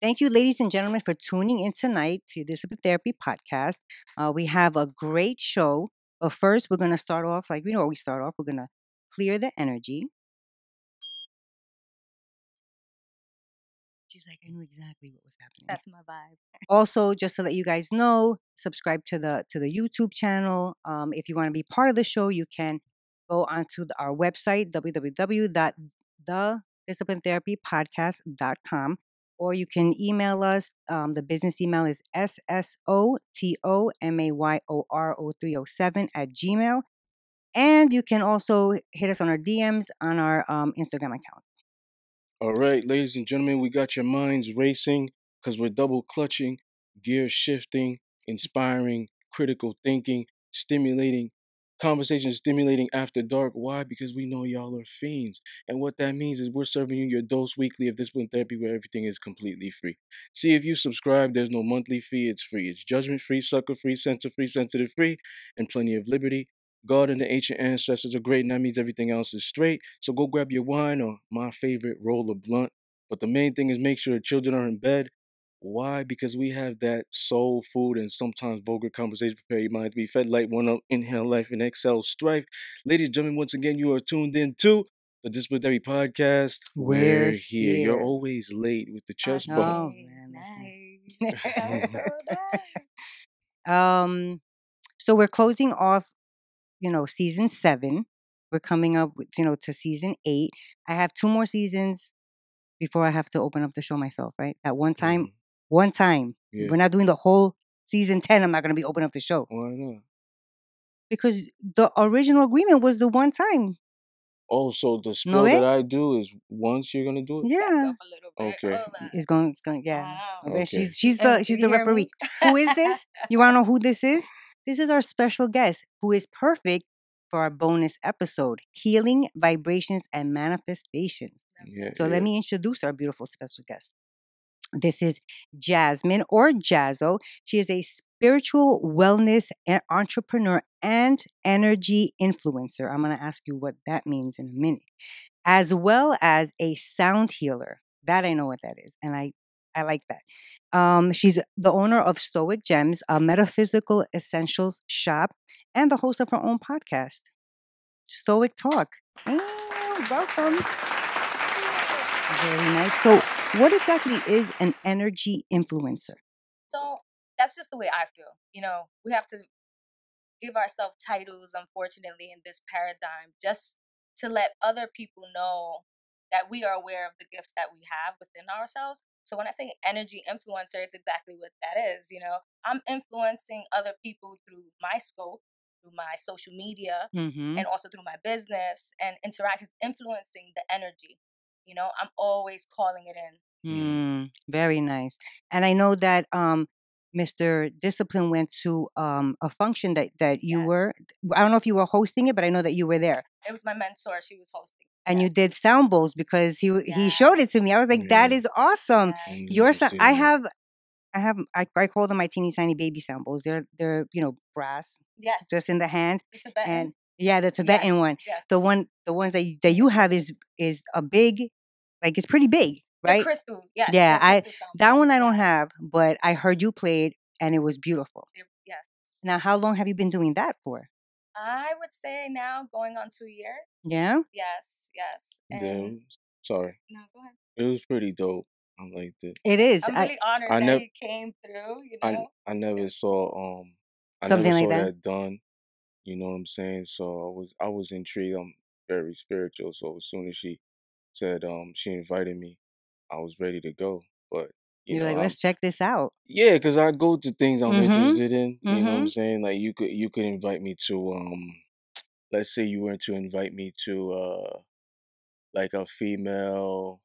Thank you, ladies and gentlemen, for tuning in tonight to Discipline Therapy Podcast. We have a great show, but first we're going to start off like we know we start off. We're going to clear the energy. She's like, I knew exactly what was happening. That's my vibe. Also, just to let you guys know, subscribe to the YouTube channel. If you want to be part of the show, you can go onto our website, www.thedisciplinetherapypodcast.com, or you can email us. The business email is ssotomayor0307 @gmail. And you can also hit us on our DMs on our Instagram account. All right, ladies and gentlemen, we got your minds racing because we're double clutching, gear shifting, inspiring, critical thinking, stimulating, conversation stimulating after dark. Why? Because we know y'all are fiends. And what that means is we're serving you your dose weekly of discipline therapy where everything is completely free. See, if you subscribe, there's no monthly fee. It's free. It's judgment free, sucker free, censor free, sensitive free, and plenty of liberty. God and the ancient ancestors are great, and that means everything else is straight. So go grab your wine or my favorite, roll a blunt. But the main thing is make sure the children are in bed. Why? Because we have that soul food and sometimes vulgar conversation. Prepare your mind to be fed. Light one up, inhale life, and exhale strife. Ladies and gentlemen, once again, you are tuned in to the Discipline Therapy Podcast. We're here. here. You're always late with the chest bump. Oh, man, Nice. That's so nice. So we're closing off, season 7. We're coming up with, to season 8. I have 2 more seasons before I have to open up the show myself, right? At one time, Yeah. We're not doing the whole season 10. I'm not going to be opening up the show. Why not? Because the original agreement was the one time. Oh, so the No spill way? that I do is once you're gonna do it? Yeah. Back up a little bit. Okay. Hold on. It's going, yeah. Wow. Okay. Okay. She's And the you hear referee. me? Who is this? You want to know who this is? This is our special guest who is perfect for our bonus episode, Healing, Vibrations, and Manifestations. Yeah. So let me introduce our beautiful special guest. This is Jasmine, or Jazzo. She is a spiritual wellness entrepreneur and energy influencer. I'm going to ask you what that means in a minute. As well as a sound healer. That I know what that is. And I like that. She's the owner of Stoic Gems, a metaphysical essentials shop, and the host of her own podcast, Stoic Talk. Welcome. Very nice. So, what exactly is an energy influencer? So that's just the way I feel. We have to give ourselves titles, unfortunately, in this paradigm, just to let other people know that we are aware of the gifts that we have within ourselves. So when I say energy influencer, it's exactly what that is. I'm influencing other people through my scope, through my social media, and also through my business and interactions, influencing the energy. I'm always calling it in. Very nice. And I know that Mr. Discipline went to a function that you were. I don't know if you were hosting it, but I know that you were there. It was my mentor. She was hosting. And you did sound bowls because he showed it to me. I was like, that is awesome. Your sound. I call them my teeny tiny baby sound bowls. They're brass. Yes. Just in the hands. The Tibetan. And yeah, the Tibetan one. Yes. The ones that you have is a big, like it's pretty big, right? The crystal. Yes. Yeah, that one I don't Yes. have, but I heard you play it and it was beautiful. Yes. Now, how long have you been doing that for? I would say now going on 2 years. Yeah? Yes. Damn. Sorry. No, go ahead. It was pretty dope. I liked it. It is. I'm really honored that you came through, I never saw Something like that? that done. You know what I'm saying? So I was intrigued. I'm very spiritual. So as soon as she said she invited me, I was ready to go. But you're like, let's check this out. Yeah, because I go to things I'm interested in. You know what I'm Mhm. saying? Like you could invite me to let's say you were to invite me to like a female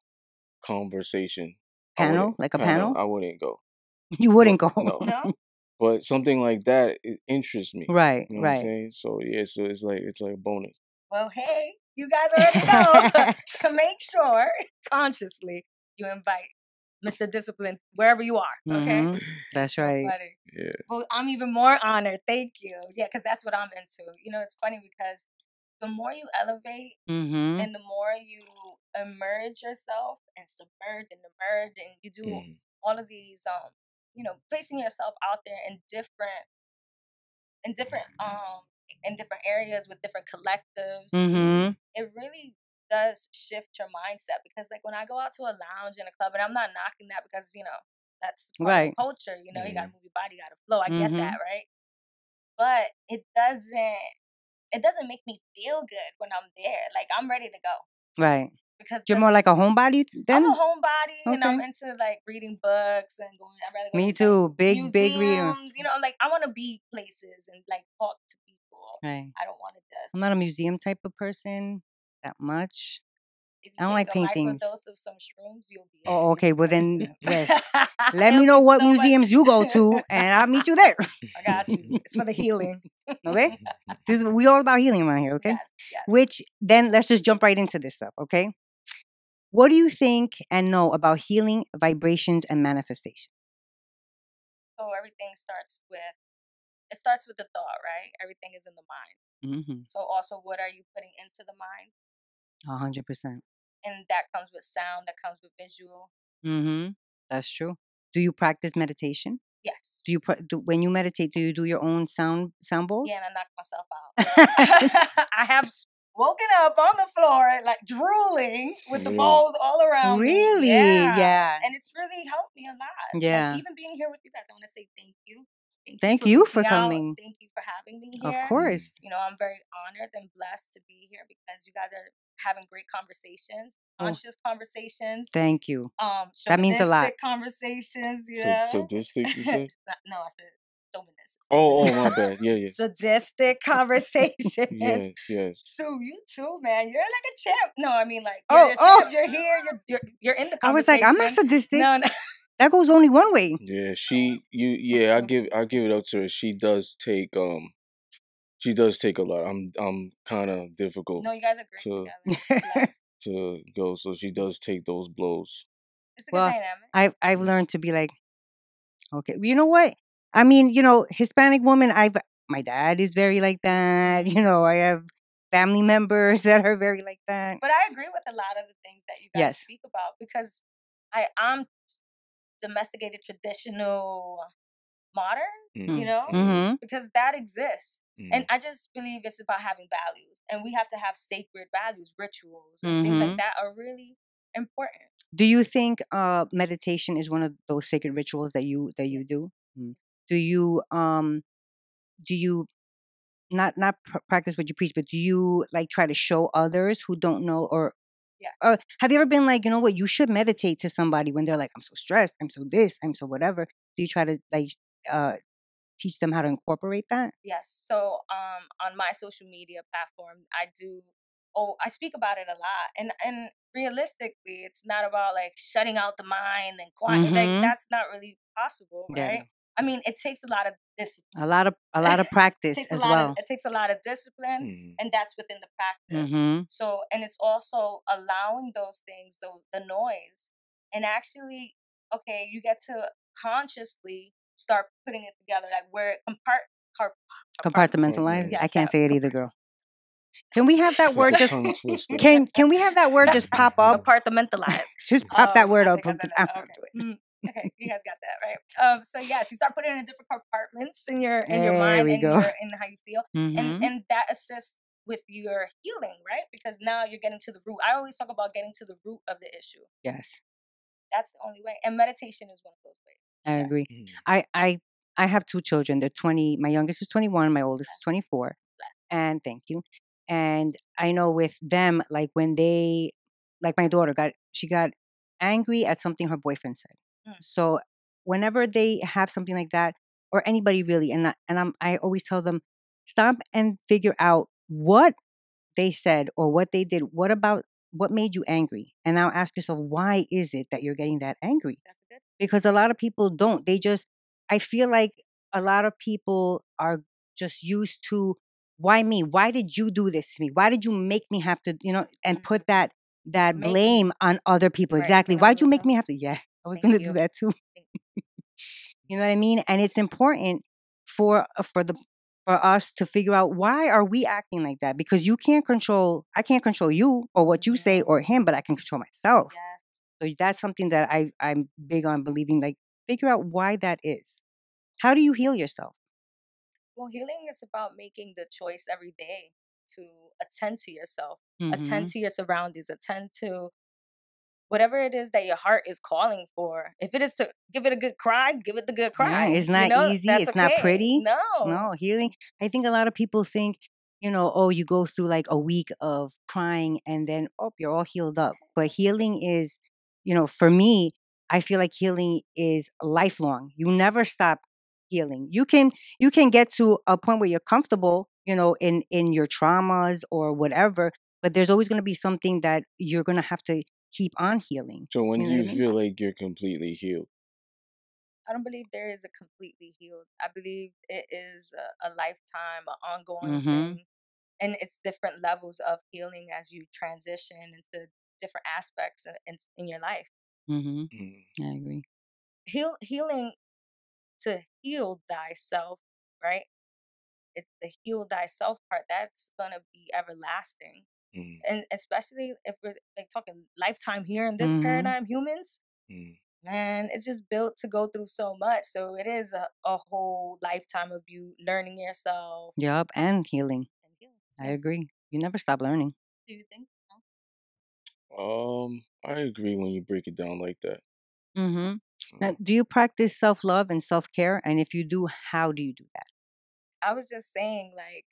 conversation Panel? Like a panel? I wouldn't go. You wouldn't go. No. No? But something like that, it interests me. Right, You know what I'm right. saying? So yeah, so it's like a bonus. Well, hey, you guys already know. Make sure consciously you invite Mr. Discipline wherever you are. Okay. Mhm. That's right. Funny. Yeah. Well, I'm even more honored. Thank you. Yeah, because that's what I'm into. It's funny because the more you elevate Mhm. and the more you emerge yourself and submerge and emerge and you do all of these, placing yourself out there in different in different areas with different collectives, Mm-hmm. it really does shift your mindset. Because like when I go out to a lounge in a club, and I'm not knocking that, because that's part of Right. the culture. You Mhm. gotta move your body, you gotta flow. I get Mhm. that, right? But it doesn't make me feel good when I'm there. Like, I'm ready to go, Right. because You're more like a homebody then? I'm a homebody, and I'm Okay. into like reading books and going. I'd rather go Me to like, too. Big reader. museums. Like, I want to be places and like talk to people. Right. I don't want to just. I'm not a museum type of person that much. If I you don't take like a paintings. microdose of some shrooms, you'll be. A Oh, okay. museum Well, person. then, yes. Let It'll me know be what so much- museums you go to, and I'll meet you there. I got you. It's for the healing. Okay? We all about healing around here, okay? Yes. Which, then, let's just jump right into this stuff, okay? What do you think and know about healing, vibrations, and manifestation? So everything starts with the thought, right? Everything is in the mind. Mm-hmm. So also, what are you putting into the mind? 100%. And that comes with sound. That comes with visual. Mm-hmm. That's true. Do you practice meditation? Yes. When you meditate, do you do your own sound bowls? Yeah, and I knocked myself out. I have woken up on the floor, like drooling with the Really? bowls all around me. Really? Yeah. And it's really helped me a lot. Yeah. And even being here with you guys, I want to say thank you. Thank you for reaching out. coming. Thank you for having me Of here. course. I'm very honored and blessed to be here, because you guys are having great conversations, Oh, conscious conversations. thank you. That means a lot. Chauvinistic conversations, Sadistic, you say? No, I said chauvinist. Oh, my bad. Yeah. Sadistic conversations. Yes. So you too, man. You're like a champ. No, I mean, like, Oh, you're a champ. You're here. You're in the I was conversation. like, I'm not sadistic. No. That goes only one way. Yeah, I give it up to her. She does take a lot. I'm kind of difficult No, you guys are great to together. Blessed. to go, so she does take those blows. It's a good Well, dynamic. I've learned to be like, okay, you know what? I mean, Hispanic woman, my dad is very like that. I have family members that are very like that. But I agree with a lot of the things that you guys Yes. speak about, because I'm domesticated, traditional, modern, Mm-hmm. because that exists. And I just believe it's about having values, and we have to have sacred values, rituals, and things like that are really important. Do you think meditation is one of those sacred rituals that you do? Mm. Do you not practice what you preach, but do you like try to show others who don't know, or Yes. have you ever been like, you know what, you should meditate to somebody when they're like, I'm so stressed, I'm so this, I'm so whatever? Do you try to like teach them how to incorporate that? Yes. So on my social media platform, I speak about it a lot. And realistically, it's not about like shutting out the mind and quiet. Like, that's not really possible, Yeah, right? no. I mean, it takes a lot of discipline. A lot of practice as well. It takes a lot of discipline, and that's within the practice. Mm-hmm. So, and it's also allowing those things, the noise, and actually, okay, you get to consciously start putting it together, like where it Compartmentalize. Yes, I can't that- say it either, girl. Can we have that word just tongue twister. can we have that word just pop up? Compartmentalize. Just pop that word I up. think I said I'm that. not doing it. Okay, you guys got that right. So yes, you start putting it in different compartments in your There mind we and go. in how you feel, Mhm. and that assists with your healing, right? Because now you're getting to the root. I always talk about getting to the root of the issue. Yes, That's the only way, and meditation is one of those ways. I Yes. agree. I have two children. They're 20. My youngest is 21. My oldest is 24. And thank you. And I know with them, like when they, like my daughter got angry at something her boyfriend said. So whenever they have something like that, or anybody really, I always tell them, stop and figure out what they said or what they did. What made you angry? And now ask yourself, why is it that you're getting that angry? That's good. Because a lot of people don't. I feel like a lot of people are just used to, why me? Why did you do this to me? Why did you make me have to, and put that blame on other people? Right, Exactly. when I Why'd you was make some- me have to? Yeah, I was Thank going to you. do that too. You know what I mean? And it's important for us to figure out, why are we acting like that? Because I can't control you or what you say or him, but I can control myself. Yes. So that's something that I'm big on believing. Like, figure out why that is. How do you heal yourself? Well, healing is about making the choice every day to attend to yourself, attend Mm-hmm. to your surroundings, attend to whatever it is that your heart is calling for. If it is to give it a good cry, give it the good Yeah, cry. it's not easy. That's It's not okay. pretty. No. No, healing. I think a lot of people think, oh, you go through like a week of crying and then, oh, you're all healed up. But healing is, for me, I feel like healing is lifelong. You never stop healing. You can get to a point where you're comfortable, in your traumas or whatever, but there's always going to be something that you're going to have to keep on healing. So when You do know what you I mean? feel like you're completely healed? I don't believe there is a completely healed. I believe it is a lifetime, an ongoing Mm-hmm. thing. And it's different levels of healing as you transition into different aspects in your life. Mm-hmm. Mm. I agree. Healing to heal thyself, right? It's the heal thyself part that's gonna be everlasting. Mm. And especially if we're like talking lifetime here in this Mm-hmm. paradigm, humans, Mm. man, it's just built to go through so much. So it is a whole lifetime of you learning yourself Yup, and healing. and healing. I Yes. agree. You never stop learning. Do you think? No? I agree when you break it down like that. Mm-hmm. Now, Mm. do you practice self-love and self-care? And if you do, how do you do that? I was just saying, like,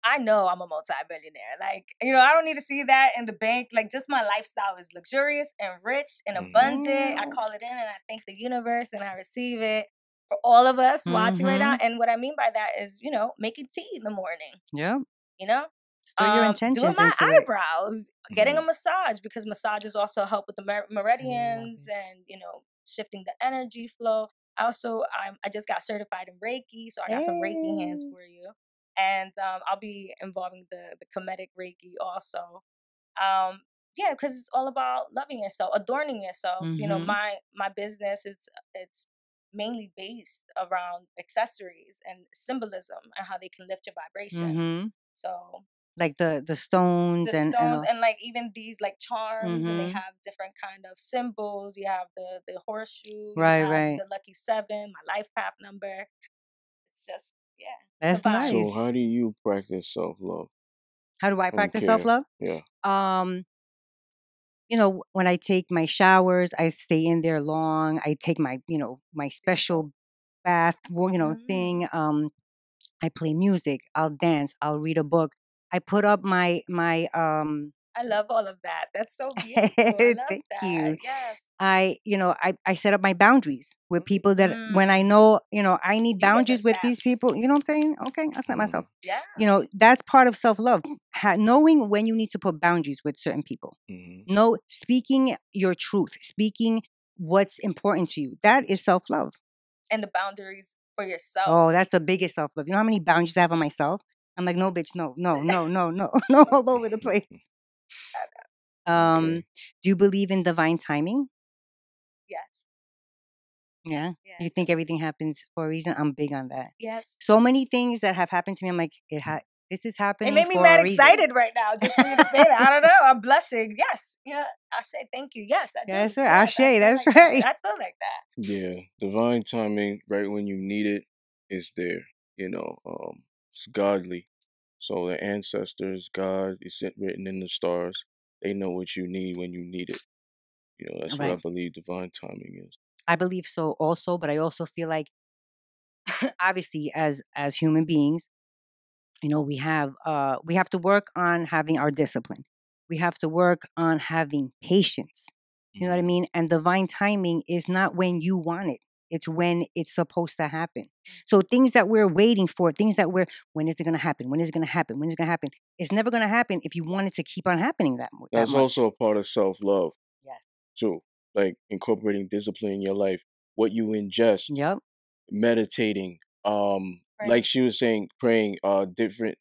I know I'm a multi-billionaire. Like, I don't need to see that in the bank. Like, just my lifestyle is luxurious and rich and Mhm. abundant. I call it in and I thank the universe and I receive it for all of us watching right now. Mm-hmm. And what I mean by that is, making tea in the morning, Yep. you know, Stir your doing intentions my into it. eyebrows, getting a Mhm. massage because massages also help with the I love meridians it. and, shifting the energy flow. I just got certified in Reiki, so I got some Reiki hands Hey. for you. And I'll be involving the comedic Reiki also. Um, yeah, because it's all about loving yourself, adorning yourself. Mm-hmm. My business it's mainly based around accessories and symbolism and how they can lift your vibration. Mm-hmm. So Like the stones the and stones all. and like even these like charms, and they Mm-hmm. have different kind of symbols. You have the horseshoe, you Right, have right. the lucky 7, my life path number. It's just, yeah, it's a That's vibe. So nice. how do you practice self-love How do I and practice care? self-love? Yeah. Um, when I take my showers, I stay in there long. I take my Beautiful. special bath, Mm. thing. I play music. I'll dance. I'll read a book. I put up my. I love all of that. That's so beautiful. I love Thank that. you. Yes. I set up my boundaries with people that when I Mm. know, I need You get the boundaries with these steps. people, you know what I'm saying? Okay, that's not myself. Mhm. Yeah. That's part of self-love. Knowing when you need to put boundaries with certain people. Mhm. Speaking your truth, speaking what's important to you. That is self-love. And the boundaries for Oh, yourself. that's the biggest self-love. You know how many boundaries I have on myself? I'm like, no, bitch, no, no, no, no, no, no, all over the place. Okay. Do you believe in divine timing? Yes. Yeah. You Yes. think everything happens for a reason? I'm big on that. Yes. So many things that have happened to me, I'm like, this is It happening made me for a mad reason. excited right now just for you to say that. I don't know. I'm blushing. Yes. Yeah. I say thank you. Yes, I do. Yes, sir. Yes, Ashe, I feel that's like that. right. I feel like that. Yeah. Divine timing, right when you need it, is there. It's godly. So the ancestors, God, is written in the stars. They know what you need when you need it. That's what I Right. believe divine timing is. I believe so also, but I also feel like obviously as human beings, we have to work on having our discipline. We have to work on having patience. You know what I Mhm. mean? And divine timing is not when you want it. It's when it's supposed to happen. So things that we're waiting for, when is it going to happen? When is it going to happen? When is it going to happen? It's never going to happen if you want it to keep on happening that That's much. also a part of self-love Yes. too. Like incorporating discipline in your life, what you ingest, Yep. meditating, like Right. she was saying, praying, all different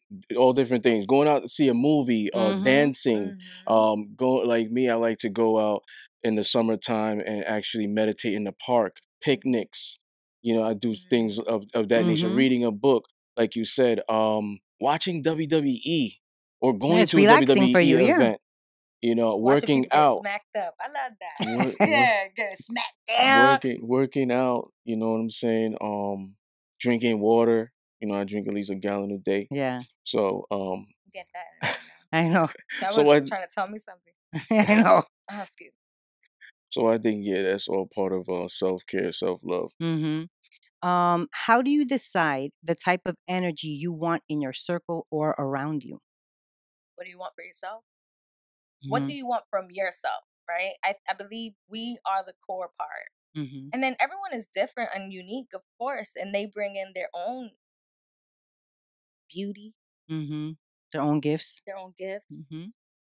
things, going out to see a movie, Mm-hmm. dancing, Mm-hmm. go like me, I like to go out in the summertime and actually meditate in the park, picnics. I do things Mm-hmm. of that nature, Mm-hmm. reading a book, like you said, watching WWE or Yeah, going it's to a relaxing for WWE you. Yeah. event. Watching working people get out, smacked up. I love that. work, Yeah, getting smacked down. working out. You know what I'm saying? Drinking water. I drink at least a gallon a day. Yeah. So Get that right I know. now. That so was I trying to tell me something. I know. Oh, excuse me. so I think that's all part of self-care, self-love. Mm-hmm. How do you decide the type of energy you want in your circle or around you? What do you want for yourself? What do you want from yourself? Right? I believe we are the core part. Mm-hmm. And then everyone is different and unique, of course, and they bring in their own beauty, Mm-hmm. Their own gifts. their own gifts. Mm-hmm.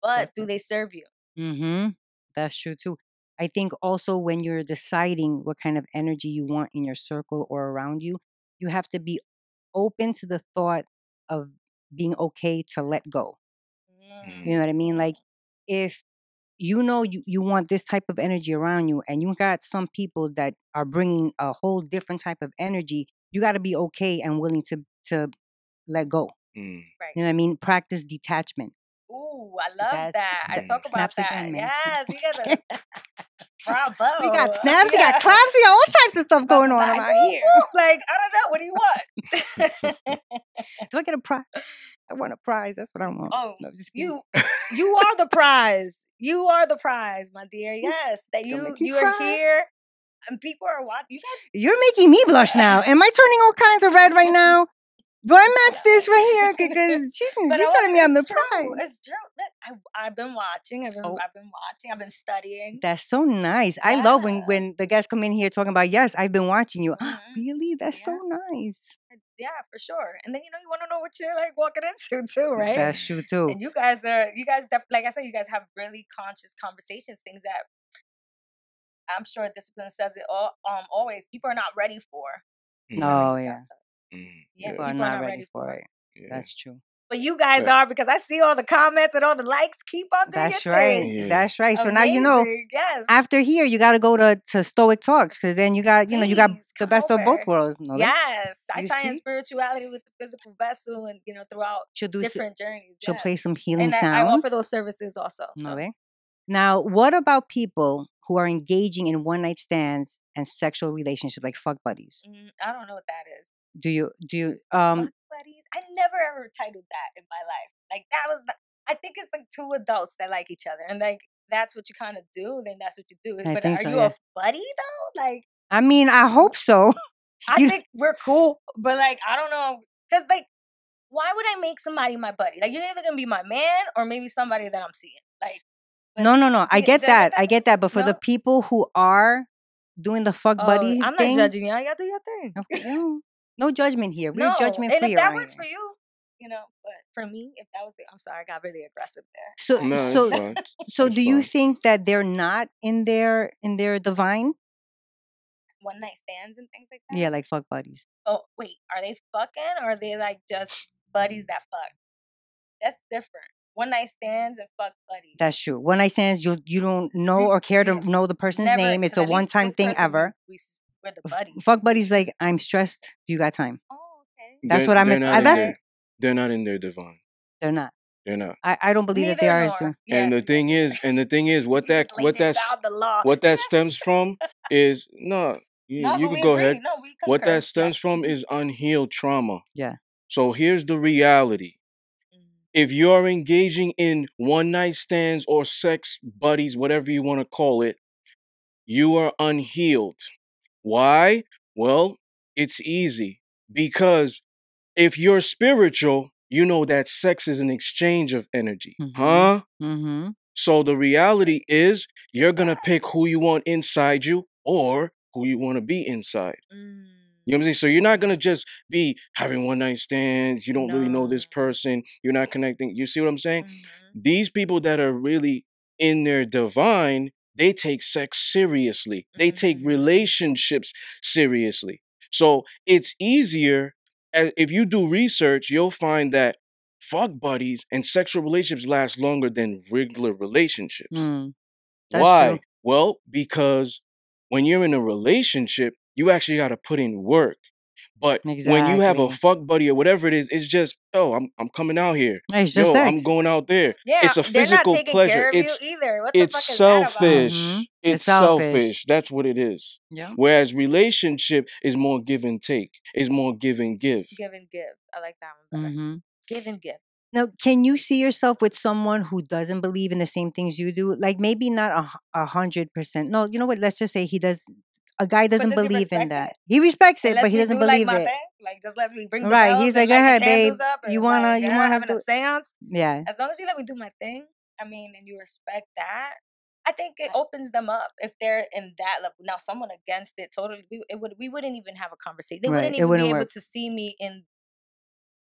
But do they serve you? Mm-hmm. That's true too. I think also when you're deciding what kind of energy you want in your circle or around you, you have to be open to the thought of being okay to let go. You know what I mean? Like if you want this type of energy around you and you got some people that are bringing a whole different type of energy, you got to be okay and willing to let go. Mm. Right. You know what I mean? Practice detachment. Ooh, I love That's that. I talk about snaps that. again, man. Yes, you got the bravo. We got snaps, we got claps, we got all types of stuff going on Like, around whoop, here. whoop. Like, I don't know. What do you want? Do I get a prize? I want a prize. That's what I want. Oh, No, just kidding. you are the prize. You are the prize, my dear. Yes, that Don't make me you are cry. here, and people are watching. You guys, You're making me blush now. Am I turning all kinds of red right now? Do I match this right here? Because she's telling me I'm the true. prize. It's true. Look, I've been watching. I've been watching. I've been studying. That's so nice. I love when the guests come in here talking about, yes, I've been watching you. Really? That's so nice. Yeah, for sure. And then you want to know what you're like walking into too, right? That's true too. And you guys like I said, you guys have really conscious conversations, things that I'm sure discipline says it all always people are not ready for. Oh yeah. Yeah, People are not ready for it. Yeah. That's true. But you guys are, because I see all the comments and all the likes. Keep on doing That's your right. thing. Yeah. That's right. So Amazing. now yes. After here, you got to go to Stoic Talks, because then you got you got the best of both worlds. No, yes, I tie in spirituality with the physical vessel, and throughout different journeys. She'll play some healing sounds. I offer those services also. So. No, now, what about people who are engaging in one-night stands and sexual relationships, like fuck buddies? I don't know what that is. Do you fuck buddies? I never ever titled that in my life. Like that was I think it's like two adults that like each other, and like that's what you kind of do. Then that's what you do. But are you a buddy though? Like, I mean, I hope so. I think we're cool, but like I don't know, because like, why would I make somebody my buddy? Like you're either gonna be my man or maybe somebody that I'm seeing. Like, no, I get that. I get that. But for the people who are doing the fuck buddy I'm thing, not judging you. You gotta do your thing. No judgment here. We're judgment free. And if that works for you, but for me, if that was I'm sorry, I got really aggressive there. So do you think that they're not in their divine? One night stands and things like that? Yeah, like fuck buddies. Oh, wait, are they fucking, or are they like just buddies that fuck? That's different. One night stands and fuck buddies. That's true. One night stands, you don't know or care to know the person's name. It's a one-time thing ever. We're the buddies. Fuck buddies, like, I'm stressed. Do you got time? Oh, okay. That's what I'm. They're not in their divine. They're not. They're not. I don't believe that they are. And the thing is, what that stems from is you can go ahead. What that stems from is unhealed trauma. Yeah. So here's the reality. If you're engaging in one night stands or sex buddies, whatever you want to call it, you are unhealed. Why? Well, it's easy. Because if you're spiritual, you know that sex is an exchange of energy. Huh? Mm-hmm. So the reality is you're going to pick who you want inside you or who you want to be inside. You know what I'm saying? So you're not going to just be having one night stands. You don't really know this person. You're not connecting. You see what I'm saying? These people that are really in their divine, they take sex seriously. They take relationships seriously. So it's easier. If you do research, you'll find that fuck buddies and sexual relationships last longer than regular relationships. Why? True. Well, because when you're in a relationship, you actually got to put in work. But when you have a Exactly. fuck buddy or whatever it is, it's just, oh, I'm coming out here. It's just Yo, I'm sex. going out there. Yeah, It's a they're not physical taking pleasure. care of you either. What the It's fuck is that about? Mm-hmm. selfish. It's It's selfish. selfish. That's what it is. Yeah. Whereas relationship is more give and take. Is more give and give. Give and give. I like that one better. Mm-hmm. Give and give. Now, can you see yourself with someone who doesn't believe in the same things you do? Like maybe not 100%. No, you know what? Let's just say he does. A guy But doesn't does he believe in respect that. it? He respects And it, but lets he me doesn't do like believe my it. thing? Like just let me bring the Right? bells He's and like, go light the ahead, babe. candles up and You like, wanna having do? a seance. Yeah. As long as you let me do my thing, I mean, and you respect that, I think it opens them up if they're in that level. Now, someone against it totally, we wouldn't even have a conversation. They Right. wouldn't It even be wouldn't able work. to see me in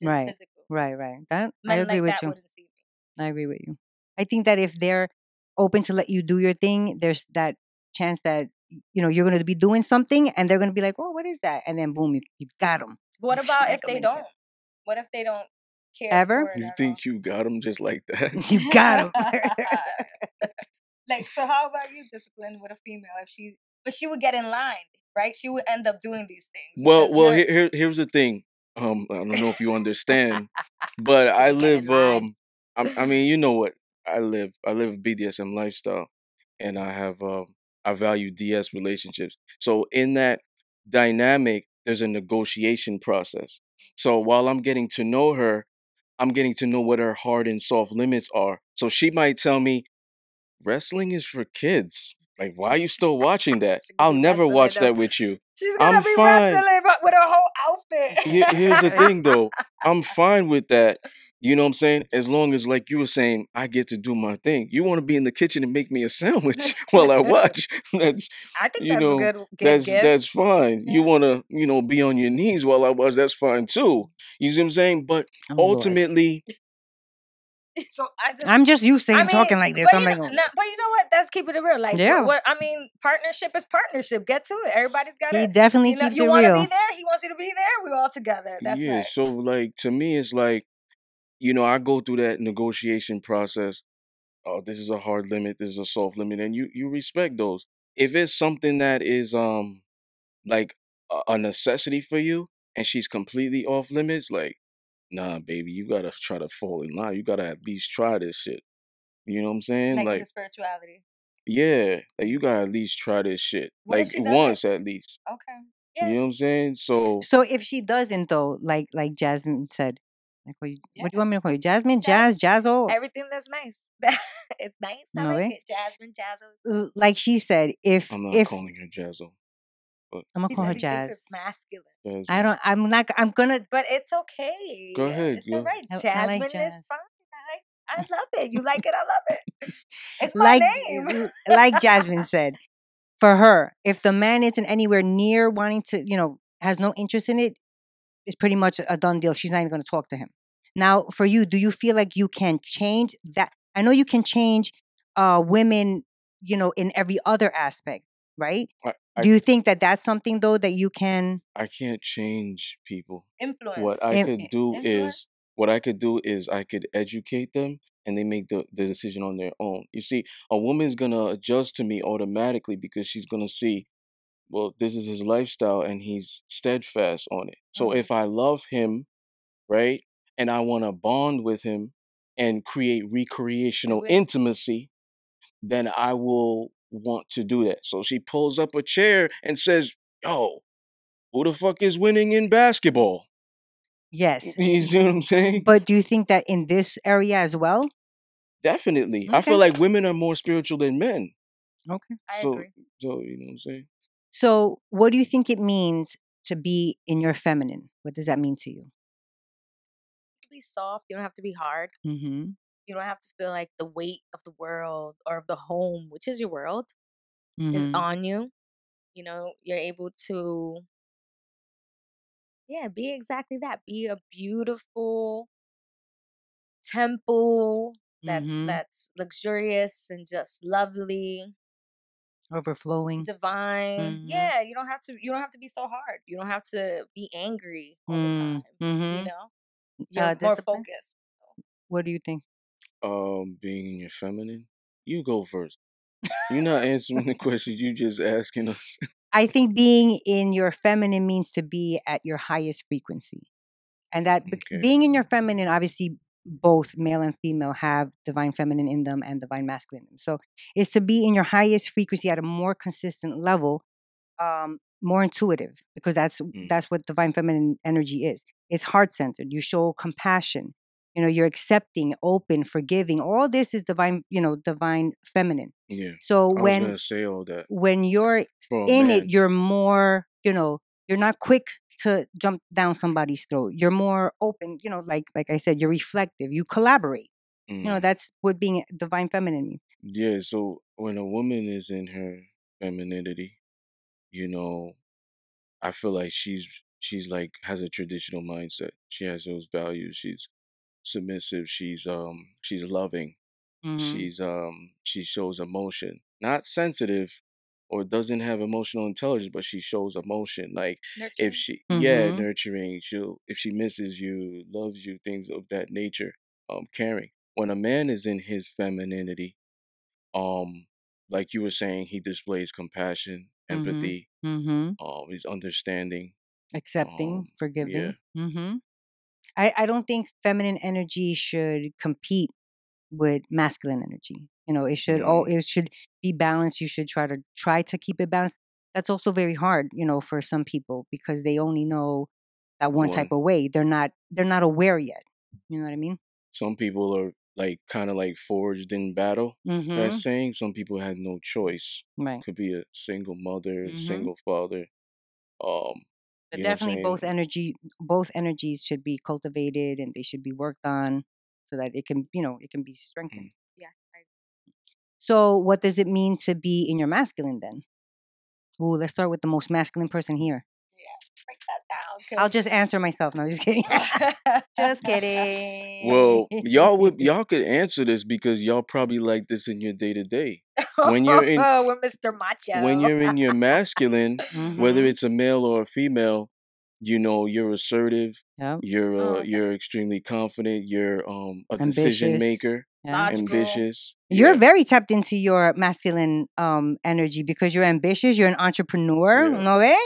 the Right. physical. Right. That I Men agree like with that you. wouldn't see me. I agree with you. I think that if they're open to let you do your thing, there's that chance that you're going to be doing something, and they're going to be like, "Oh, what is that?" And then boom, you got them. But what about if they don't? What if they don't care Ever? for it You at all? think you got them just like that? You got them. Like, so how about you discipline with a female but she would get in line, right? She would end up doing these things. Well, here's the thing. I don't know if you understand, but I would get in live. line. I mean, you know what? I live BDSM lifestyle, and I value DS relationships. So in that dynamic, there's a negotiation process. So while I'm getting to know her, I'm getting to know what her hard and soft limits are. So she might tell me, wrestling is for kids. Like, why are you still watching that? She could I'll be never wrestling watch them. that with you. She's I'm gonna be fine. wrestling with her whole outfit. Here's the thing, though. I'm fine with that. You know what I'm saying? As long as, like you were saying, I get to do my thing. You want to be in the kitchen and make me a sandwich while I watch? That's I think you that's know, good. Give. that's fine. You Yeah. want to be on your knees while I watch? That's fine too. You see what I'm saying? But Oh, Lord. ultimately, So I'm just used to I him mean, talking like this. but I'm you like, know, oh. but you know what? That's keeping it real. Like, Yeah. what I mean, partnership is partnership. Get to it. Everybody's got He it. definitely keeps You it want to real. be there. He wants you to be there. We're all together. That's yeah. right. So like to me, it's like I go through that negotiation process. Oh, this is a hard limit. This is a soft limit, and you respect those. If it's something that is like a necessity for you, and she's completely off limits, like, nah, baby, you gotta try to fall in line. You gotta at least try this shit. You know what I'm saying? Like with the Like, spirituality. yeah, like you gotta at least try this shit. What if Like she doesn't? once at least. Okay. You Yeah. know what I'm saying? So So if she doesn't, though, like Jasmine said, what do Yeah. you want me to call you? Jasmine, Jazz. Jazzo. Everything that's nice. It's nice. I like Okay. it. Jasmine, Jazzo. Like she said, if I'm not if calling her Jazzo, but I'm gonna He call her said he thinks it's Jazz. masculine. I Jasmine. don't. I'm not. I'm gonna. But it's okay. Go ahead, It's all go. right. I like Jasmine is Jazz. fine. I love it. You like it, I love it. It's my Like name. like Jasmine said, for her, if the man isn't anywhere near wanting to, has no interest in it, it's pretty much a done deal. She's not even going to talk to him. Now, for you, do you feel like you can change that? I know you can change women, in every other aspect, right? Do you think that that's something though that you can I can't change people. Influence. What I im- could do Influence. is what I could do is I could educate them and they make the decision on their own. You see, a woman's gonna adjust to me automatically because she's gonna see, well, this is his lifestyle and he's steadfast on it. So Mhm. if I love him, right, and I wanna bond with him and create recreational will. intimacy, then I will want to do that. So she pulls up a chair and says, yo, who the fuck is winning in basketball? yes. You see what I'm saying? But do you think that in this area as well? Definitely. I Okay. feel like women are more spiritual than men. Okay. I So, agree. you know what I'm saying? So, what do you think it means to be in your feminine? What does that mean to you? Be soft. You don't have to be hard. Mm-hmm. You don't have to feel like the weight of the world or of the home, which is your world, is Mm-hmm. on you. You're able to, be exactly that. Be a beautiful temple that's Mm-hmm. that's luxurious and just lovely, Overflowing. divine. Mm-hmm. Yeah, you don't have to be so hard. You don't have to be angry all the time. Mm-hmm. You're more Discipline. focused. What do you think? Being in your feminine, you go first. You're not answering the questions you just asking us. I think being in your feminine means to be at your highest frequency. And that Okay. being in your feminine, obviously, both male and female have divine feminine in them and divine masculine in them. So it's to be in your highest frequency at a more consistent level, more intuitive, because that's what divine feminine energy is. It's heart centered. You show compassion. You're accepting, open, forgiving. All this is divine. Divine feminine. Yeah. So I was gonna say all that. when you're For a in man. it, you're more. You're not quick to jump down somebody's throat. You're more open. Like I said, you're reflective. You collaborate. That's what being divine feminine means. Yeah. So when a woman is in her femininity, I feel like she's like has a traditional mindset. She has those values. She's submissive. She's loving. She shows emotion. Not sensitive or doesn't have emotional intelligence, but she shows emotion. Like Nurturing. if she nurturing, if she misses you, loves you, things of that nature. Caring. When a man is in his femininity, like you were saying, he displays compassion, empathy, he's understanding, Accepting, yeah. forgiving. I don't think feminine energy should compete with masculine energy. It should be balanced. You should try to keep it balanced. That's also very hard, for some people because they only know that one type of way. They're not aware yet. You know what I mean? Some people are like kind of like forged in battle. That's saying some people have no choice. Right. Could be a single mother, single father. But definitely both energies should be cultivated and they should be worked on so that it can be strengthened. Yeah. So what does it mean to be in your masculine then? Ooh, let's start with the most masculine person here. Yeah, break that down. I'll just answer myself. No, just kidding. Just kidding. Well, y'all could answer this because y'all probably like this in your day to day. When you're in, we're Mr. Macho. When you're in your masculine, whether it's a male or a female, you're assertive. Yep. You're extremely confident. You're a Ambitious. Decision maker. Yeah. Ambitious. You're very tapped into your masculine energy because you're ambitious. You're an entrepreneur. Yeah. No way?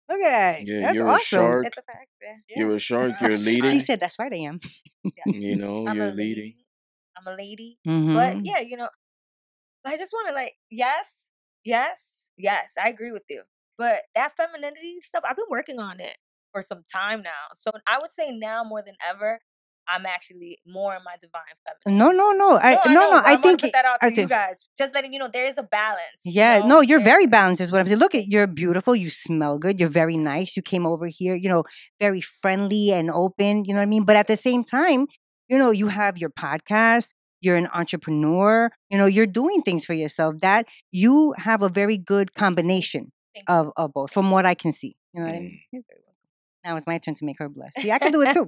Look at that. Yeah, That's you're awesome. a shark. It's a fact. Yeah. You're a shark. You're leading. She said, "That's right, I am." You're leading. I'm a lady. But yeah, I just want to yes, I agree with you. But that femininity stuff, I've been working on it for some time now. So I would say now more than ever, I'm actually more in my divine feminine. No. I think put that out to you guys. Just letting you know there is a balance. Yeah, no, you're very balanced is what I'm saying. Look, you're beautiful, you smell good, you're very nice. You came over here, very friendly and open, you know what I mean? But at the same time, you have your podcast, you're an entrepreneur, you're doing things for yourself that you have a very good combination of both from what I can see. You know what I mean? You're very welcome. Now it's my turn to make her bless. See, I can do it too.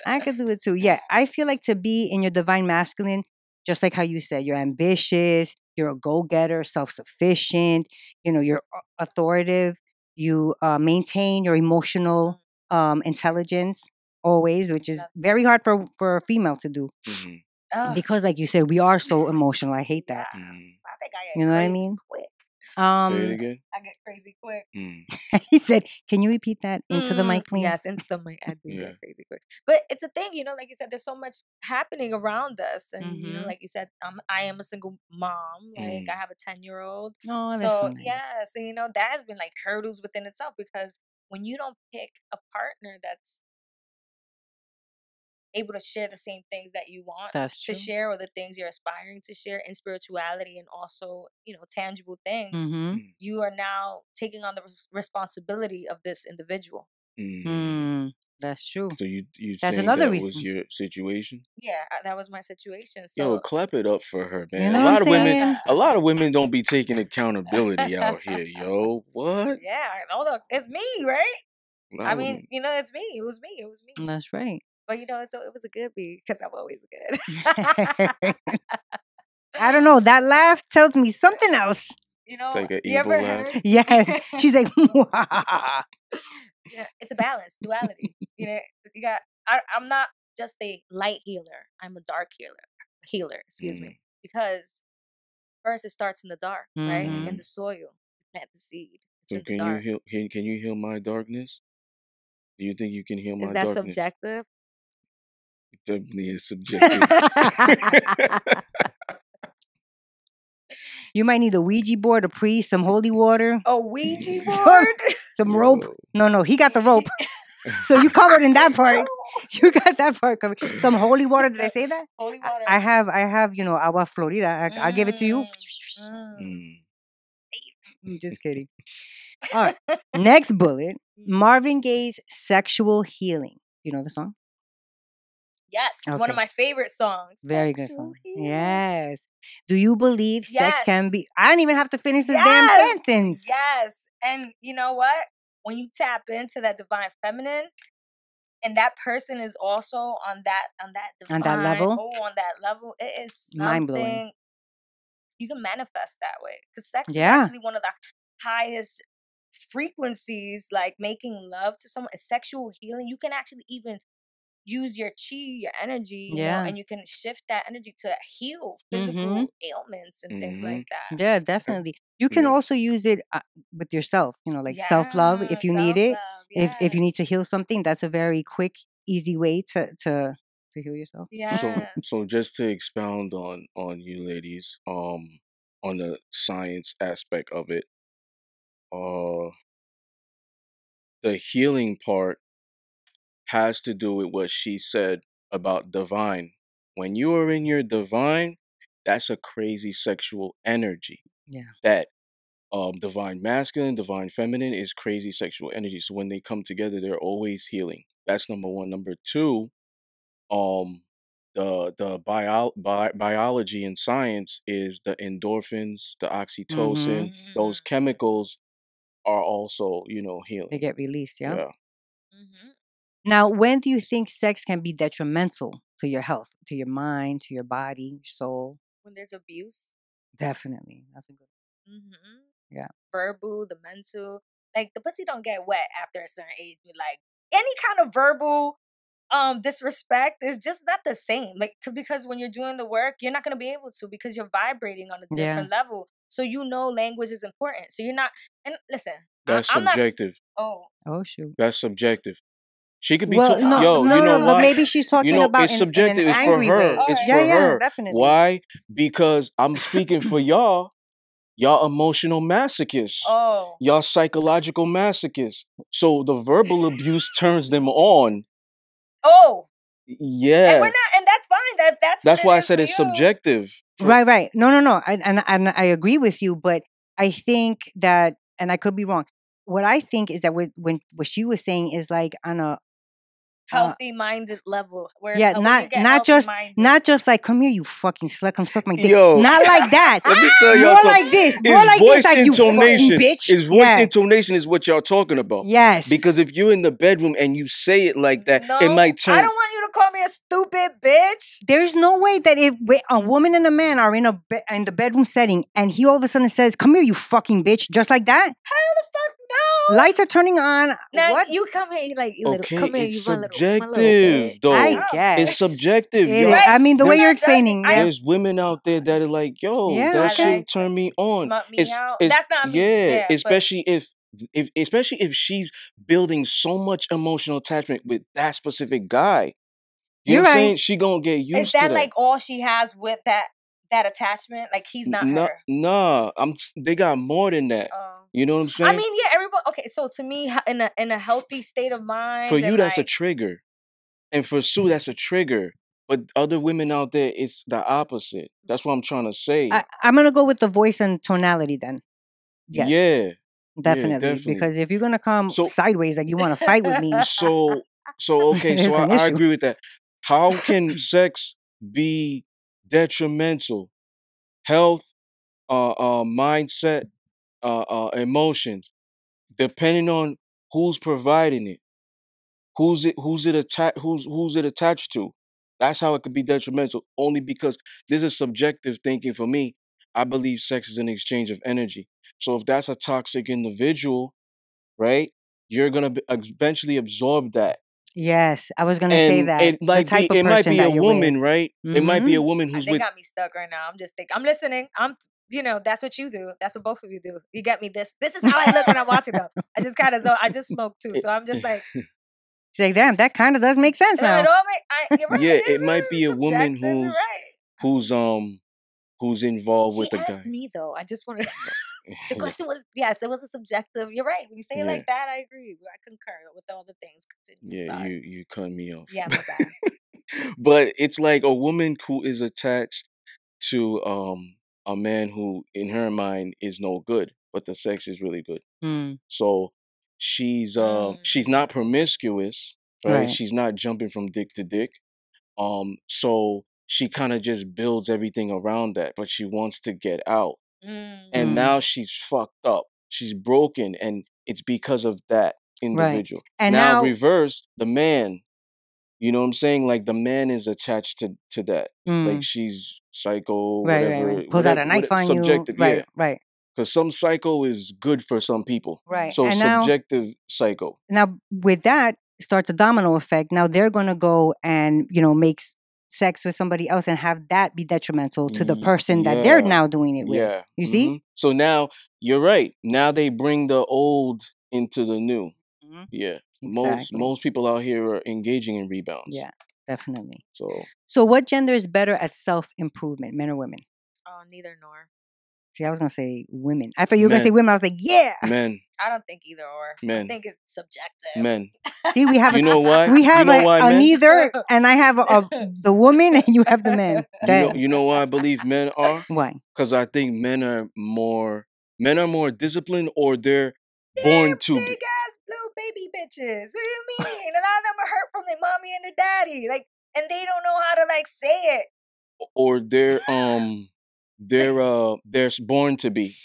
I could do it too. Yeah, I feel like to be in your divine masculine, just like how you said, you're ambitious, you're a go-getter, self-sufficient, you're authoritative, you maintain your emotional intelligence always, which is very hard for a female to do. Because like you said, we are so emotional. I hate that. I think I get you know what I mean? Quick. Say it again. I get crazy quick. He said, "Can you repeat that into the mic, please?" Yes, into the mic. I do get crazy quick. But it's a thing, like you said, there's so much happening around us, and like you said, I am a single mom. Like I have a 10-year-old. Oh, that's so so nice. yes, and that has been like hurdles within itself because when you don't pick a partner that's able to share the same things that you want to share or the things you're aspiring to share in spirituality and also tangible things, you are now taking on the responsibility of this individual. That's true. So you that's think another that reason. was your situation? Yeah, that was my situation. So Yo, clap it up for her, man. You know a lot of women don't be taking accountability out here, yo. What? Yeah, although it's me, right? I mean, it's me. It was me. That's right. But it was a good me because I'm always good. I don't know. That laugh tells me something else. It's like an evil laugh. Yes. She's like, yeah, it's a balance, duality. You got. I'm not just a light healer. I'm a dark healer. Excuse me. Because first it starts in the dark, right, in the soil. plant the seed. It's So in the dark. can you heal my darkness? Do you think you can heal Is my that darkness? subjective? It definitely is subjective. You might need a Ouija board, a priest, some holy water, A Ouija some, board? some rope. Yo. No, he got the rope. So you covered in that part. You got that part covered. Some holy water. Did I say that? Holy water. I have, agua florida. I'll give it to you. Mm. I'm just kidding. All right. Next bullet. Marvin Gaye's Sexual Healing. You know the song? Yes. One Okay. of my favorite songs. Very good Sexual song. healing. Yes. Do you believe sex can Yes. be... I don't even have to finish this damn Yes. sentence. Yes. And you know what? When you tap into that divine feminine, and that person is also on that divine, On that level? on that level, it is Mind-blowing. something you can manifest that way. Because sex is Yeah. actually one of the highest frequencies, like making love to someone. It's sexual healing. You can actually even use your chi, your energy, you know, Yeah. and you can shift that energy to heal physical Mhm. ailments and things Mhm. like that. Yeah, definitely. You can Yeah. also use it with yourself, like self-love if you need it. Self-love, If you need yes. to heal something, that's a very quick, easy way to heal yourself. Yes. So just to expound on you ladies, on the science aspect of it, the healing part has to do with what she said about divine. When you are in your divine, that's a crazy sexual energy. Yeah. That divine masculine, divine feminine is crazy sexual energy. So when they come together, they're always healing. That's number one. Number two, the biology and science is the endorphins, the oxytocin, those chemicals are also, They healing. get released, yeah. Yeah. Mhm. Now, when do you think sex can be detrimental to your health, to your mind, to your body, your soul? When there's abuse. Definitely. That's a good Yeah. Verbal, the mental. Like the pussy don't get wet after a certain age, but like any kind of verbal disrespect is just not the same. Like because when you're doing the work, you're not gonna be able to because you're vibrating on a Yeah. different level. So language is important. So you're not and listen, That's I'm not subjective. Oh, shoot. That's subjective. She could be Well, talking. no, Yo, no, you know no, but why? maybe she's talking about It's in an subjective. It's for angry her. way. It's Alright. Yeah, for yeah, her. definitely. Why? Because I'm speaking for y'all. Y'all emotional masochists. Oh. Y'all psychological masochists. So the verbal abuse turns them on. Oh. And Yeah. we're not, and that's fine. That's what it why I is said for it's you. subjective. Right. No. And I agree with you, but I think that, and I could be wrong. What I think is that when what she was saying is like on a Healthy minded level. Where yeah, when you get not just like come here, you fucking slut, come suck my dick. Yo. Not like that. Let me tell y'all More something. like this. His More like voice this, like you fucking intonation. bitch. His voice Yeah. intonation is what y'all talking about. Yes. Because if you're in the bedroom and you say it like that, No, it might turn. I don't want you to call me a stupid bitch. There's no way that if a woman and a man are in in the bedroom setting and he all of a sudden says, "Come here, you fucking bitch," just like that. Hell the fuck no. Lights are turning on. Now What? you come here, you like you little. Okay, Come here, it's you my little subjective, bitch. though. I Oh, guess. It's subjective, It yo. is. I mean, the We're way you're not judging. explaining, yeah. There's women out there that are like, yo, Yeah, that okay. shit turn me on. Smut me out. It's That's not me. yeah, Yeah, but especially if she's building so much emotional attachment with that specific guy. You You're know what I'm right. saying? She gonna get used is to that that. like all she has with that attachment? Like he's not her. Nah, they got more than that. Oh. You know what I'm saying? I mean, yeah, everybody. Okay, so to me, in a healthy state of mind, for you, and that's a like, trigger, and for Sue, that's a trigger. But other women out there, it's the opposite. That's what I'm trying to say. I'm gonna go with the voice and tonality then. Yes. Yeah, Definitely. Because if you're gonna come So- sideways like you want to fight with me, So okay, There's so an I issue. agree with that. How can sex be detrimental? Health, mindset, emotions, depending on who's providing it, who's it attached to. That's how it could be detrimental. Only because this is subjective thinking for me. I believe sex is an exchange of energy. So if that's a toxic individual, right, you're gonna eventually absorb that. Yes, I was gonna say And that. it might the type be of it might person be a that you're with. woman, right? It might be a woman they who's with. got me stuck right now. I'm just thinking. I'm listening. I'm that's what you do. That's what both of you do. You get me? This is how I look when I'm watching them. I just kind of, I just smoke too. So I'm just like, she's like, damn, that kind of does make sense now. You're right. Yeah, it might be a woman Subjective, who's involved She with a asked guy. me though. I just wanted. The question was, yes, it was a subjective. You're right. When you say it like that, I agree. I concur with all the things. Continue. Yeah, you cut me off. Yeah, my bad. But it's like a woman who is attached to a man who in her mind is no good, but the sex is really good. So she's not promiscuous, right? She's not jumping from dick to dick. So she kind of just builds everything around that, but she wants to get out. And now she's fucked up. She's broken, and it's because of that individual. And now reverse, the man, you know what I'm saying? Like the man is attached to that. Like she's psycho, whatever. Pulls out a knife on subjective, you. Right. Because some psycho is good for some people. Right. So and subjective psycho. Now with that starts a domino effect. Now they're gonna go and make sex with somebody else and have that be detrimental to the person that they're now doing it with. Yeah. You see? So now you're right. Now they bring the old into the new. Yeah. Exactly. Most people out here are engaging in rebounds. Yeah, definitely. So what gender is better at self-improvement, men or women? Oh, neither nor. See, I was going to say women. I thought you were going to say women. I was like, yeah. Men. I don't think either or. Men. I think it's subjective. Men. See, we have you know why? We have a neither, and I have the woman, and you have the men. You know why I believe men are? Why? Because I think men are more disciplined, or they're born to big ass blue baby bitches. What do you mean? A lot of them are hurt from their mommy and their daddy, and they don't know how to say it. Or they're born to be.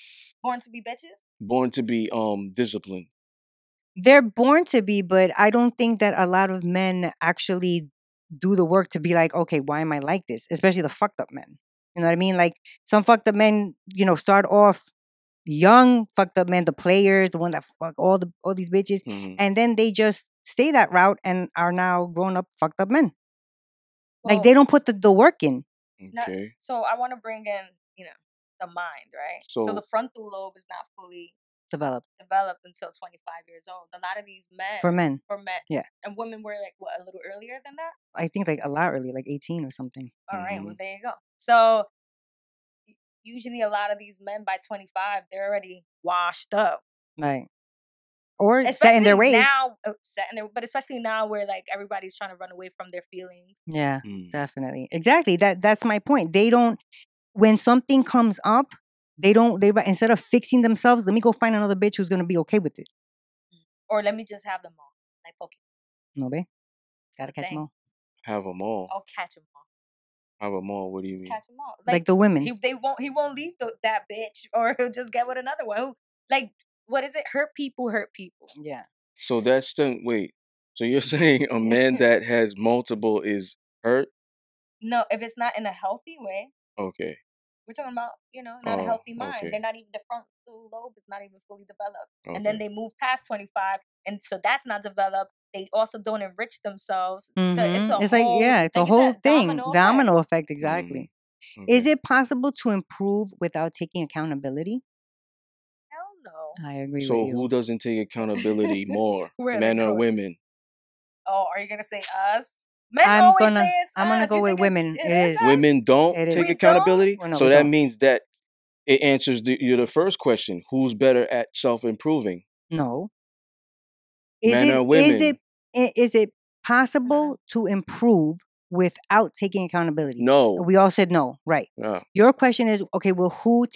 Born to be bitches? Born to be disciplined. They're born to be, but I don't think that a lot of men actually do the work to be like, okay, why am I like this? Especially the fucked up men. You know what I mean? Like some fucked up men, start off young fucked up men, the players, the one that fuck all these bitches, and then they just stay that route and are now grown up fucked up men. Well, like they don't put the work in. Okay. So I want to bring in, the mind, right? So the frontal lobe is not fully developed until 25 years old. A lot of these men. For men. Yeah. And women were a little earlier than that? I think a lot earlier, 18 or something. All right. Well, there you go. So usually a lot of these men by 25, they're already washed up. Right. Or set in their ways. But especially now where everybody's trying to run away from their feelings. Yeah, definitely. Exactly. That's my point. They don't, when something comes up, they instead of fixing themselves, let me go find another bitch who's going to be okay with it. Or let me just have them all. Like Pokemon. No, babe. Gotta catch them all. Have them all. Oh, catch them all. Have them all. What do you mean? Catch them all. Like the women. He won't leave that bitch, or he'll just get with another one. Who, what is it? Hurt people. Yeah. So that's wait. So you're saying a man that has multiple is hurt? No, if it's not in a healthy way. Okay. We're talking about, not a healthy mind. Okay. They're not even, the frontal lobe is not even fully developed. Okay. And then they move past 25, and so that's not developed. They also don't enrich themselves. Mm-hmm. So it's a whole, it's a whole thing. Domino effect, exactly. Mm-hmm. Okay. Is it possible to improve without taking accountability? Hell no. I agree with you. So who doesn't take accountability more, men or women? Oh, are you going to say us? Men I'm gonna go with women. It is. Women don't take accountability. Well, no, so that means that it answers the first question: who's better at self-improving? No. Men or women? Is it possible to improve without taking accountability? No. We all said no, right? Yeah. Your question is, okay, well, who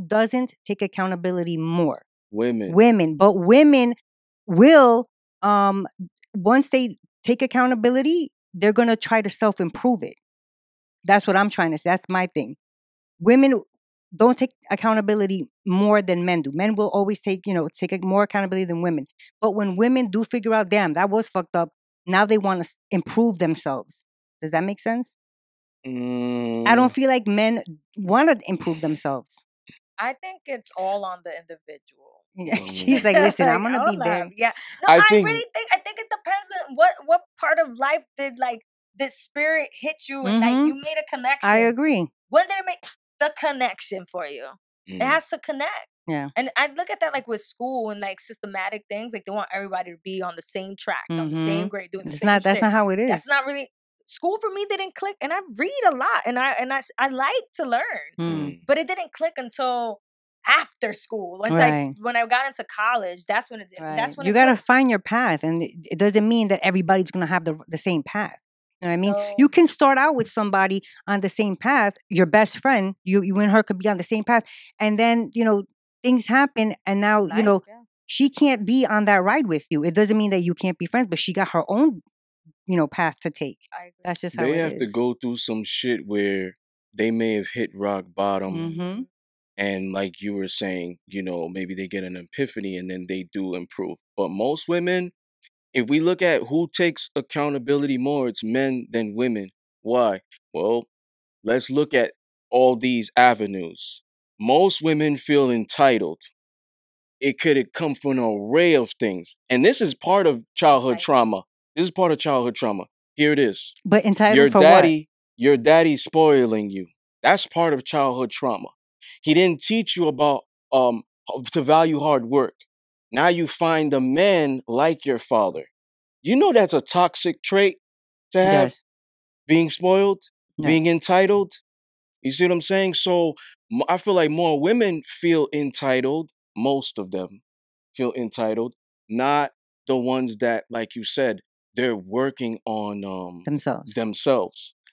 doesn't take accountability more? Women. But women will once they take accountability, they're going to try to self-improve it. That's what I'm trying to say. That's my thing. Women don't take accountability more than men do. Men will always take more accountability than women. But when women do figure out, damn, that was fucked up, now they want to improve themselves. Does that make sense? I don't feel like men want to improve themselves. I think it's all on the individual. Yeah, she's like, listen, I'm gonna be there. Yeah, no, I really think it depends on what part of life did this spirit hit you, and you made a connection. I agree. When did it make? the connection for you. It has to connect. Yeah. And I look at that like with school and like systematic things. Like they want everybody to be on the same track, on the same grade, doing the same shit. That's not how it is. That's not really school for me. Didn't click, and I read a lot, and I like to learn, but it didn't click until after school. It's like when I got into college. That's when it did. That's when you got to find your path, and it doesn't mean that everybody's gonna have the same path. You know what I mean? You can start out with somebody on the same path, your best friend, you and her could be on the same path. And then, things happen and now, she can't be on that ride with you. It doesn't mean that you can't be friends, but she got her own, path to take. That's just how it is. They have to go through some shit where they may have hit rock bottom. And like you were saying, maybe they get an epiphany and then they do improve. But most women, if we look at who takes accountability more, it's men than women. Why? Well, let's look at all these avenues. Most women feel entitled. It could come from an array of things. And this is part of childhood trauma. Here it is. But entitled for what? Your daddy spoiling you. That's part of childhood trauma. He didn't teach you about to value hard work. Now you find a man like your father. You know that's a toxic trait to have? Yes. Being spoiled, being entitled. You see what I'm saying? So I feel like more women feel entitled. Most of them feel entitled. Not the ones that, like you said, they're working on themselves.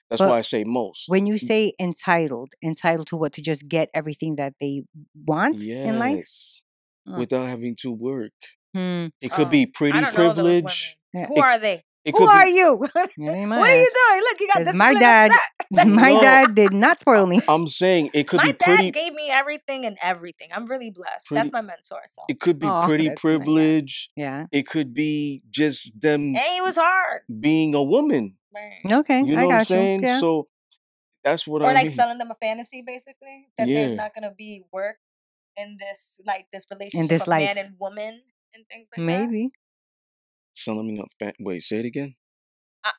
That's why I say most. When you say entitled to what? To just get everything that they want in life? Without having to work. It could be pretty privilege. Who are they? Who are you? What are you doing? Look, you got this. My dad did not spoil me. I'm saying it could be pretty. My dad gave me everything and everything. I'm really blessed. That's my mentor. So it could be pretty privilege. Nice. Yeah. It could be just them. And it was hard being a woman. Right. Okay, you know what I'm saying? Yeah. So that's what I mean. Or like mean. selling them a fantasy, basically, that there's not gonna be work in this relationship in this of life. man and woman and things like that. Maybe. Selling wait, say it again.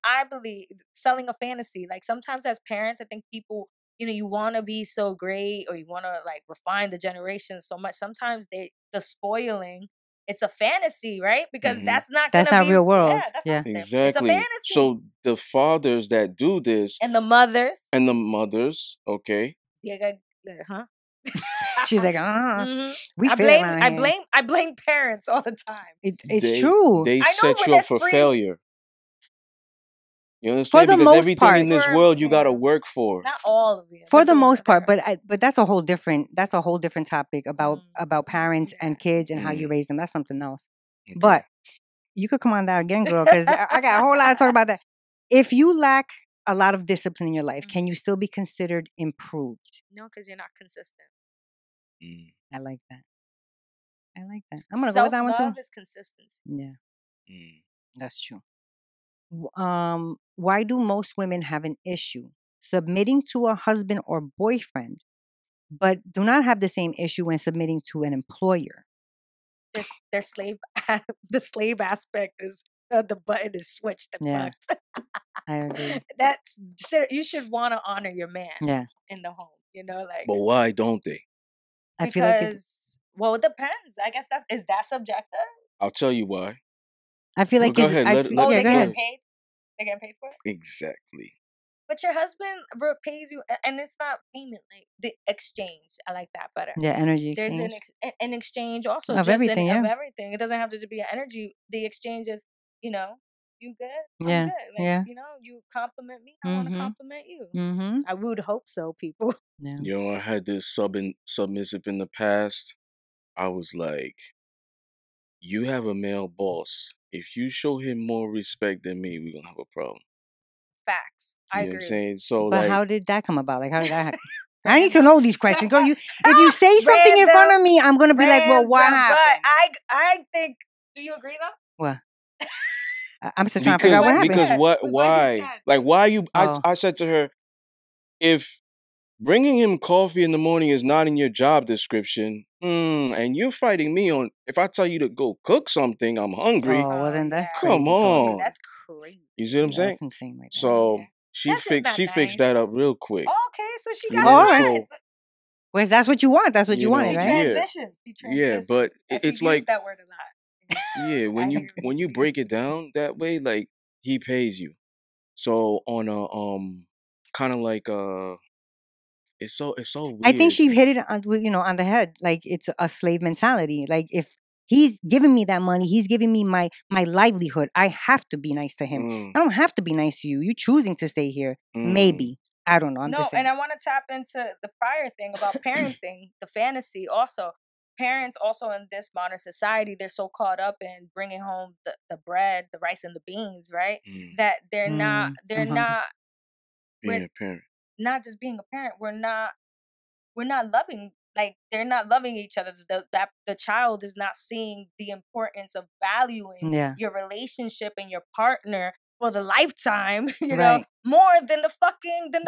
I believe selling a fantasy. Like sometimes as parents, I think people, you want to be so great or you want to like refine the generation so much. Sometimes the spoiling, it's a fantasy, right? Because that's not real world. Yeah, that's not exactly. It's a fantasy. So the fathers that do this and the mothers, okay. Huh? She's like, we I blame parents all the time. It's true. They set you up for failure. You understand? For the because most everything part, in this world you gotta work for. Not all of it. For the most part, but that's a whole different topic about parents and kids and how you raise them. That's something else. Okay. But you could come on down again, girl, because I got a whole lot to talk about that. If you lack a lot of discipline in your life, can you still be considered improved? No, because you're not consistent. I like that. I'm gonna go with that one too. Self-love is consistency. Yeah, that's true. Why do most women have an issue submitting to a husband or boyfriend, but do not have the same issue when submitting to an employer? Their slave. The slave aspect is the button is switched. Yeah, I agree. You should want to honor your man. Yeah. In the home, like. But why don't they? I feel like it depends. I guess is that subjective? I'll tell you why. I feel like go ahead. They get paid. They get paid for it. Exactly. But your husband pays you, and it's not payment, like the exchange. I like that better. Yeah, energy exchange. There's an exchange also of everything. Of everything. It doesn't have to be an energy. The exchange is, you good. I'm good. Like, you compliment me. I want to compliment you. I would hope so, people. Yeah. I had this submissive in the past. I was like, you have a male boss. If you show him more respect than me, we're gonna have a problem. Facts. I agree. What I'm saying? So, but how did that come about? Like, how did that happen? I need to know these questions, girl. If you say something in front of me, I'm gonna be like, well, what happened? But I think. Do you agree though? What? I'm still trying to figure out what happened. Because why? Like, why are you? I said to her, if bringing him coffee in the morning is not in your job description, and you're fighting me on, if I tell you to go cook something, I'm hungry. Oh, well then that's crazy. Come on. That's crazy. You see what I'm saying? That's insane right there. So she fixed that up real quick. Okay, so she got it right. Because that's what you want. That's what you wanted, She right? transitions. She Yeah, transitions. but As it's he like used that word a lot. yeah, I hear when you break it down that way, like he pays you. So on a kind of like it's so I think weird. she hit it on, on the head. Like it's a slave mentality. Like if he's giving me that money, he's giving me my livelihood. I have to be nice to him. Mm, I don't have to be nice to you. You choosing to stay here. mm, Maybe. I don't know. I'm just saying. and I want to tap into the prior thing about parenting, the fantasy also. Parents also in this modern society, they're so caught up in bringing home the bread, the rice and the beans, right? mm. That they're I'm hungry. not Being a parent. not just being a parent, we're not loving, like they're not loving each other. The child is not seeing the importance of valuing Yeah. your relationship and your partner for the lifetime, Right. more than the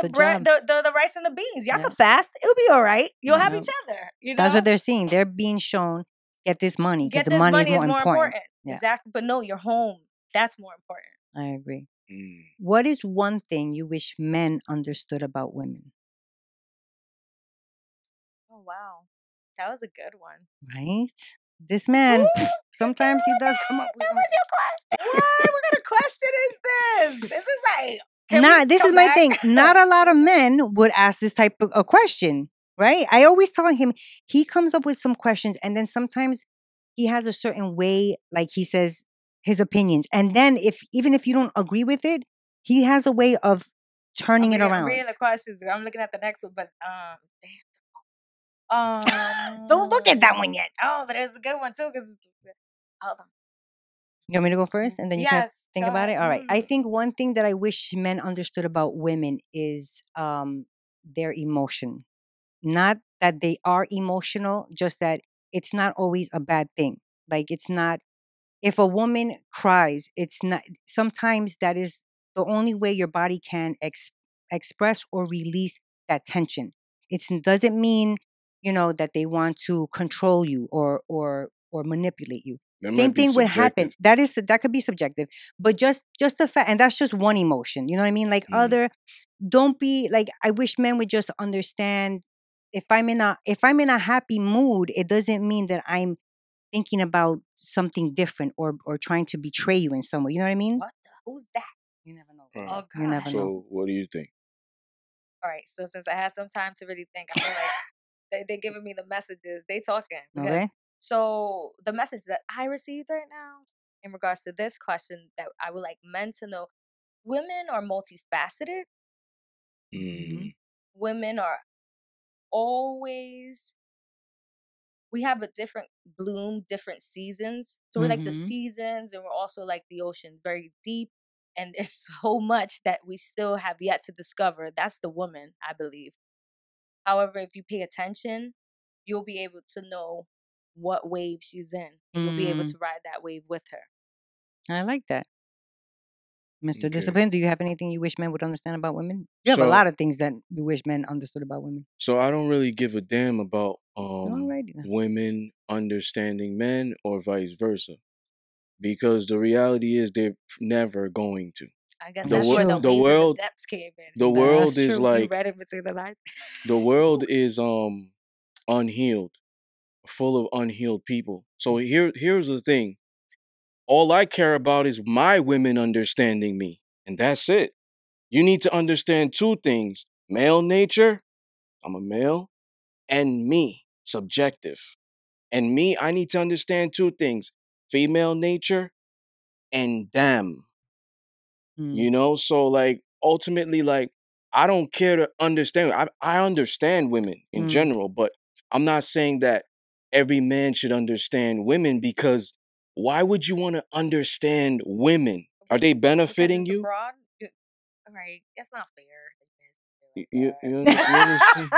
The bread, job. the rice and the beans. Y'all Yeah. can fast, it'll be all right. You'll have Yeah. each other. That's what they're seeing. They're being shown get this money because Get the this money money is more important. Yeah. Exactly. But no, your home, that's more important. I agree. Mm. What is one thing you wish men understood about women? Oh wow, that was a good one. Right? This man, sometimes he does come up with That some. was your question. What kind of question is this? This is like, can Nah, we this come is my back? thing. Not a lot of men would ask this type of a question, right? I always tell him he comes up with some questions, and then sometimes he has a certain way, like he says his opinions, and then even if you don't agree with it, he has a way of turning it I'm around. reading the questions. I'm looking at the next one, but don't look at that one yet. Oh, but it was a good one too. Cause hold on. You want me to go first, and then you can Yes, think go about ahead. it. All right. I think one thing that I wish men understood about women is their emotion. Not that they are emotional, just that it's not always a bad thing. Like it's not. If a woman cries, it's not. Sometimes that is the only way your body can express or release that tension. It doesn't mean that they want to control you or manipulate you. That Same might be thing would happen. subjective. That could be subjective, but just the fact, and that's just one emotion. You know what I mean? Like Mm. don't be like. I wish men would just understand. If I'm in a happy mood, it doesn't mean that I'm thinking about something different or trying to betray you in some way. You know what I mean? What who's that? You never know. Oh You never gosh. know. So what do you think? All right. So since I had some time to really think, I feel like they're giving me the messages. They talking. Because, Okay. so the message that I received right now in regards to this question that I would like men to know: women are multifaceted. Mm. Women are always, we have a different bloom, different seasons. So we're like the Mhm. seasons, and we're also like the ocean, very deep. And there's so much that we still have yet to discover. That's the woman, I believe. However, if you pay attention, you'll be able to know what wave she's in, and you'll be able to ride that wave with her. I like that. Mr. Okay. Discipline, do you have anything you wish men would understand about women? You have a So- lot of things that you wish men understood about women. So I don't really give a damn about Alrighty then. women understanding men or vice versa, because the reality is they're never going to. I guess The that's wo- where the the waves world- and the depths came in. The That's world is true. You like read it between the lines. the world is unhealed, full of unhealed people. So here's the thing. All I care about is my women understanding me, and that's it. You need to understand two things: male nature, I'm a male, and me, subjective. And me, I need to understand two things: female nature and them. So like ultimately, like I don't care to understand. I understand women in general, but I'm not saying that every man should understand women, because why would you want to understand women? Are they benefiting you? Broad? All right, that's not fair. You understand?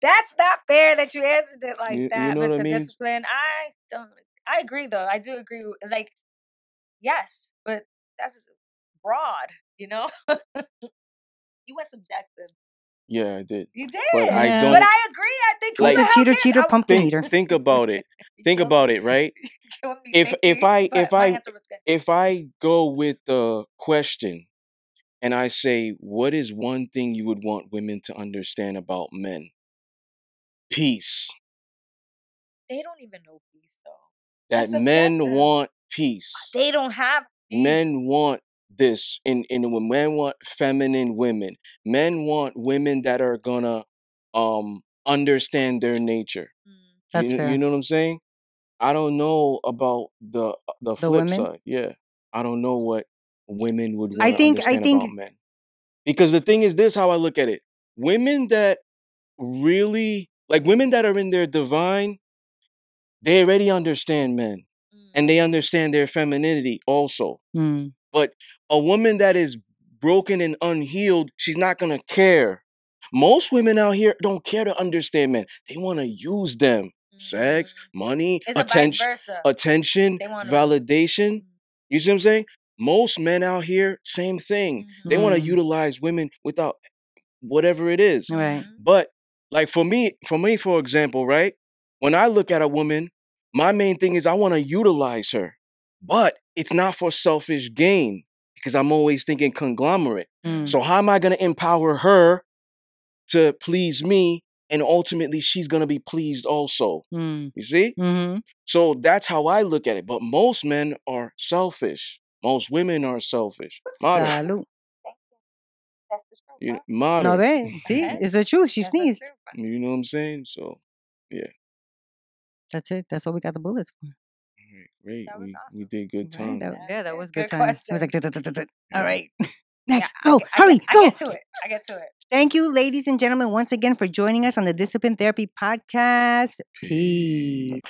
That's not fair that you answered it like You that, know what I Mr. mean? Discipline. I don't. I agree, though. I do agree. Like, yes, but that's broad. You went subjective. Yeah, I did. You did, But I Yeah. don't. But I agree. I think who Like- the hell Cheater, cares? cheater, pumpkin eater. Think about it. Think Killing about me. it, right? Killing me, If thank you. But my I answer was good. if I go with the question and I say, what is one thing you would want women to understand about men? peace. They don't even know peace though. That That's men subjective. want peace. They don't have peace. Men want this. When men want feminine women. Men want women that are gonna understand their nature. That's fair. You know what I'm saying? I don't know about the flip women? side. Yeah. I don't know what women would I want to think- understand about men. Because the thing is this, how I look at it. Women that really, like women that are in their divine, they already understand men. And they understand their femininity also. Mm. But a woman that is broken and unhealed, she's not going to care. Most women out here don't care to understand men. They want to use them. Sex, money, It's a vice versa. attention, They wanna- validation. You see what I'm saying? Most men out here, same thing. They want to utilize women without whatever it is. Right. But like for me, for example, right? When I look at a woman, my main thing is I want to utilize her. But it's not for selfish gain because I'm always thinking conglomerate. So how am I going to empower her to please me? And ultimately, she's going to be pleased also. You see? Mm-hmm. So that's how I look at it. But most men are selfish. Most women are selfish. Modern. Salud. That's the truth. You, bro. modern. No, ve. See, it's the truth. She That's the sneezed. truth, bro. You know what I'm saying? So, yeah. That's it. That's what we got the bullets for. All right, great. That was We awesome. did good Right? time. That was Good good time. It was like, questions. all right. Yeah, Next, go, hurry, I go. get to it. I get to it. Thank you, ladies and gentlemen, once again for joining us on the Discipline Therapy Podcast. Peace.